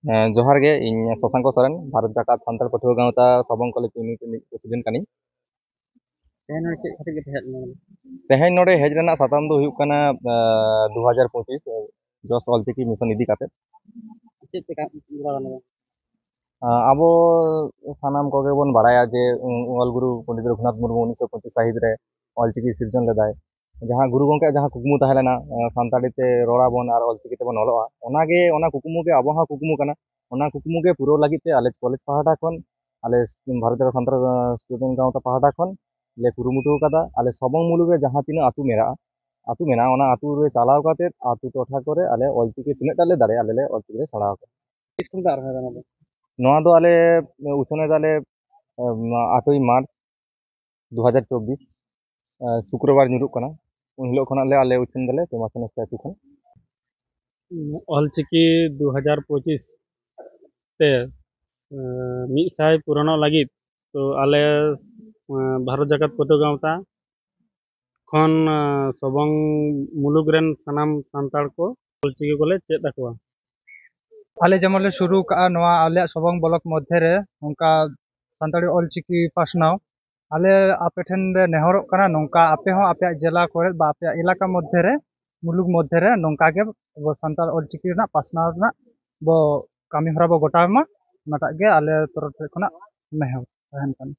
जोहार गे इन शशांक सोरेन भारत जाकात सान्ताल पठुआ गावता Sabang college unit president कानी तेहेन नोडे हेज रेना साताम दो हुयुग कना 2025 जस ऑलचिकी मिशन इदी काते आबो सानाम कोगे बोन बाड़ाया जे ऑल गुरु पंडित रघुनाथ मुर्मू 1925 साहित रे ऑलचिकी सिरजन लेदाय जहां गुरु गंके जहां कुकमु ताहेलेना सान्ताड़ी ते रोड़ा बोन और ऑलचिकी ते बोन ऑलोआ ओनागे ओना कुकमु के आबो हा कुकमु कना ओना कुकमु के पूरा लगी ते आले कॉलेज पहाटा खन आले भारत जाका सान्ताल स्टूडेंट गावता पहाटा खन ले कुरुमुटु कदा आले सबंग मुलुग रे जहां तिना आतु मेरा आतु मेना ओना आतु रे चालाव काते आतु टोठा करे आले ऑलचिकी तिना टाले दाड़े आले ले ऑलचिकी रे सड़ाव स्कूल का आरहा नोआ दो आले उछने दाले 8 मार्च 2024 शुक्रवार ᱧᱩᱨᱩᱜ ᱠᱟᱱᱟ उन हिलोग खना ले आले उछन दले तेमासन स्टैचू खन ऑलचिकी 2025 ते मिद साय पुरानो लगित तो आले भारत जाकात पटो गावता खन सबंग मुलुग रेन सनाम सान्ताड़ को ऑलचिकी कोले चेद आकोआ आले जेमन ले शुरू का नोआ आले सबंग ब्लॉक मध्य रे उनका सान्ताड़ी ऑलचिकी पासनाव आले आपे ठेन रे नेहरोग कना नोंका आपे हो आपे जिला कोरे बा आपे इलाका मध्य रे मुलुग मध्य रे नोंका गे बो सान्ताल ऑलचिकी ना पासनाव ना बो कामी हरा बो गोटामा नाटा गे आले तरफ खना नेहर तहन